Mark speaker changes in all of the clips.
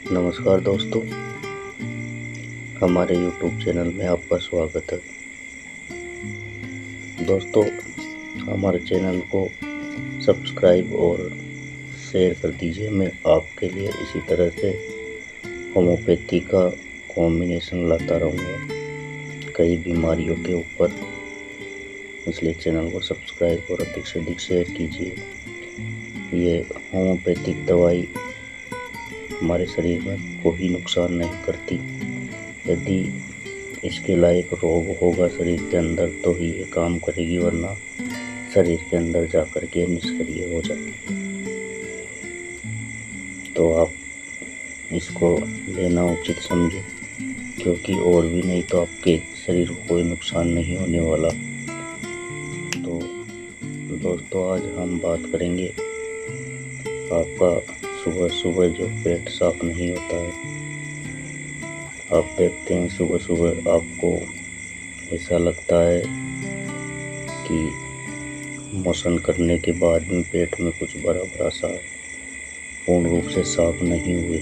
Speaker 1: नमस्कार दोस्तों, हमारे YouTube चैनल में आपका स्वागत है। दोस्तों, हमारे चैनल को सब्सक्राइब और शेयर कर दीजिए। मैं आपके लिए इसी तरह से होम्योपैथी का कॉम्बिनेशन लाता रहूँगा कई बीमारियों के ऊपर, इसलिए चैनल को सब्सक्राइब और अधिक से अधिक शेयर कीजिए। ये होम्योपैथिक दवाई हमारे शरीर में कोई नुकसान नहीं करती। यदि इसके लायक रोग होगा शरीर के अंदर तो ही ये काम करेगी, वरना शरीर के अंदर जाकर के निष्क्रिय हो जाती है। तो आप इसको लेना उचित समझें, क्योंकि और भी नहीं तो आपके शरीर को कोई नुकसान नहीं होने वाला। तो दोस्तों, आज हम बात करेंगे आपका सुबह सुबह जो पेट साफ नहीं होता है। आप देखते हैं सुबह सुबह आपको ऐसा लगता है कि मोशन करने के बाद में पेट में कुछ बड़ा बड़ा सा पूर्ण रूप से साफ नहीं हुए,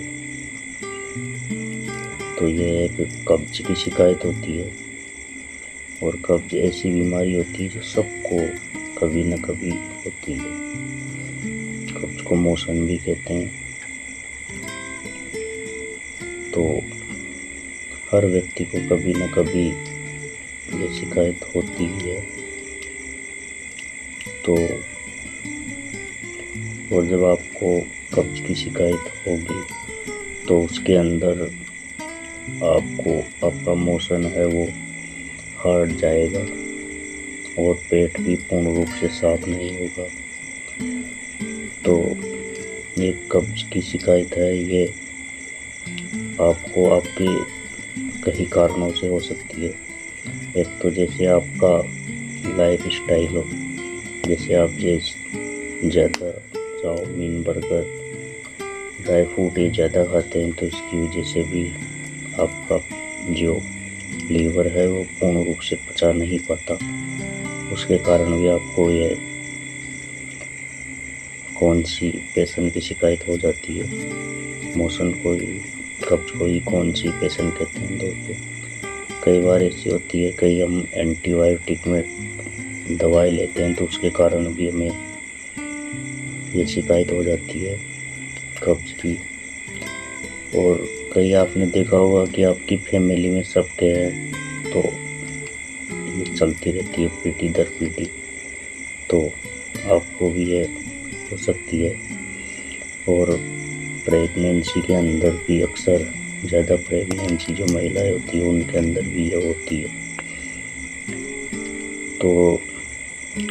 Speaker 1: तो यह एक कब्ज की शिकायत होती है। और कब्ज ऐसी बीमारी होती है जो सबको कभी न कभी होती है। कब्ज को मोशन भी कहते हैं। तो हर व्यक्ति को कभी न कभी ये शिकायत होती ही है। तो और जब आपको कब्ज की शिकायत होगी तो उसके अंदर आपका मोशन है वो हार्ड जाएगा और पेट भी पूर्ण रूप से साफ नहीं होगा। तो ये कब्ज की शिकायत है, ये आपको आपके कई कारणों से हो सकती है। एक तो जैसे आपका लाइफ स्टाइल हो, जैसे आप ज़्यादा चाउमीन, बर्गर, ड्राई फ्रूट ये ज़्यादा खाते हैं, तो इसकी वजह से भी आपका जो लीवर है वो पूर्ण रूप से पचा नहीं पाता। उसके कारण भी आपको ये कौन-सी की शिकायत हो जाती है। मोशन को ही, कब्ज को ही कौन-सी कहते हैं दोस्तों। कई बार ऐसी होती है, कई हम एंटीबायोटिक में दवाई लेते हैं तो उसके कारण भी हमें ये शिकायत हो जाती है कब्ज की। और कई आपने देखा होगा कि आपकी फैमिली में सबके हैं, तो ये चलती रहती है पीढ़ी दर पीढ़ी, तो आपको भी ये हो सकती है। और प्रेगनेंसी के अंदर भी अक्सर ज़्यादा प्रेगनेंसी जो महिलाएं होती है उनके अंदर भी ये होती है। तो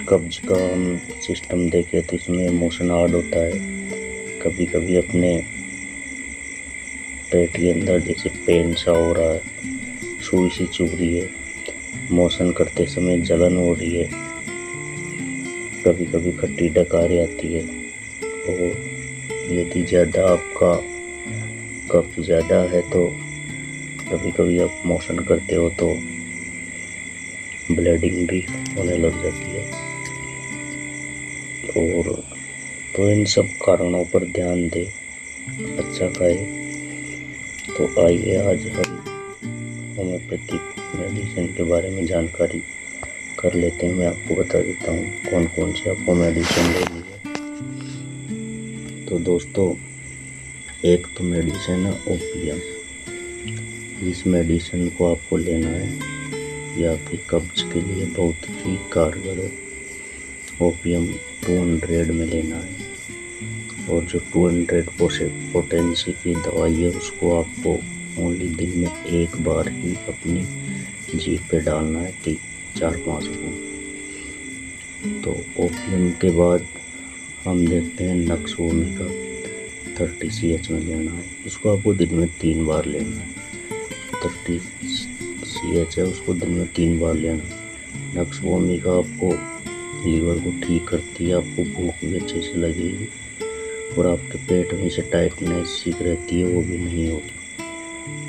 Speaker 1: कब्ज का हम सिस्टम देखें तो इसमें मोशन हार्ड होता है। कभी कभी अपने पेट के अंदर जैसे पेन सा हो रहा है, सुई सी चुभ रही है, मोशन करते समय जलन हो रही है, कभी कभी खट्टी डकारी आती है। और यदि ज़्यादा आपका कब्ज ज़्यादा है तो कभी कभी आप मोशन करते हो तो ब्लीडिंग भी होने लग जाती है। और तो इन सब कारणों पर ध्यान दें, अच्छा खाए। तो आइए आज हम होम्योपैथिक मेडिसिन के बारे में जानकारी कर लेते हैं। मैं आपको बता देता हूँ कौन कौन से आपको मेडिसिन लेनी है। तो दोस्तों, एक तो मेडिसिन है ओपियम। इस मेडिसिन को आपको लेना है, यह आपके कब्ज के लिए बहुत ही कारगर है। ओपियम 200 में लेना है। और जो 200 पोटेंसी की दवाई है उसको आपको ओनली दिन में एक बार ही अपनी जीभ पे डालना है, 4-5 बूंद। तो ओपियम के बाद हम देखते हैं नक्सवोमिका 30 CH में लेना है। इसको आपको दिन में 3 बार लेना है। 30 CH है, उसको दिन में 3 बार लेना है। नक्सवोमिका आपको लीवर को ठीक करती है, आपको भूख भी अच्छे से लगेगी और आपके पेट में से टाइटनेस सीख रहती है वो भी नहीं होगी।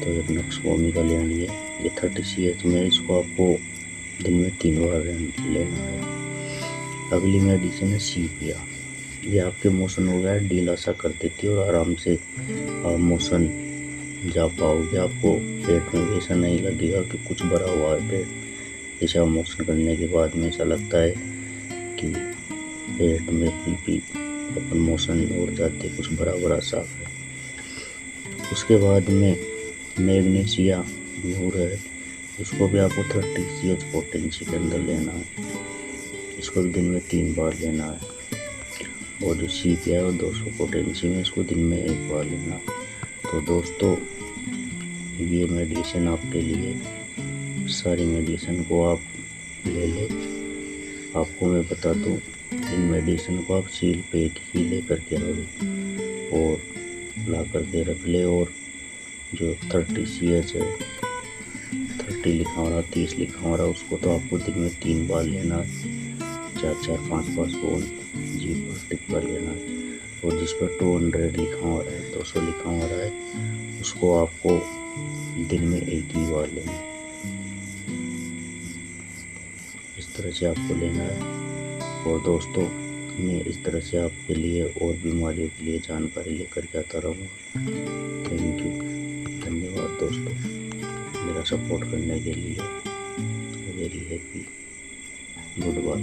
Speaker 1: तो एक नक्सवोमिका लेनी है, ये 30 CH में। इसको आपको दिन में 3 बार लेना है। अगली मेडिसिन है सीपिया। ये आपके मोशन हो गया ढीला सा कर देती है और आराम से आप मोशन जा पाओगे। आपको पेट में भी ऐसा नहीं लगेगा कि कुछ भरा हुआ है पेट। ऐसा मोशन करने के बाद में ऐसा लगता है कि पेट में भी अपन मोशन उड़ जाते, कुछ भरा भरा सा है। उसके बाद में मैग्नीशिया नूर है, इसको भी आपको 30 CH पोटेंसी के अंदर लेना है। इसको दिन में 3 बार लेना है। और जो सीप है वो 200 पोटेंसी में, इसको दिन में 1 बार लेना है। तो दोस्तों ये मेडिसिन आपके लिए, सारी मेडिसिन को आप ले लें। आपको मैं बता दूँ, इन मेडिसिन को आप सील पैक ही ले करके आओगे और ला करके रख ले। और जो 30 CH है, 30 लिखा हो रहा, 30 लिखा हो रहा, उसको तो आपको दिन में 3 बार लेना है। 4-4, 5-5 फोन जी पर टिक कर लेना है। और जिस पर 200 लिखा हो रहा है, 200 लिखा हो रहा है, उसको आपको दिन में 1 ही बार लेना है। इस तरह से आपको लेना है। और दोस्तों मैं इस तरह से आपके लिए और बीमारियों के लिए जानकारी लेकर के आता रहूँगा। थैंक यू, धन्यवाद दोस्तों मेरा सपोर्ट करने के लिए। Very happy, good bye.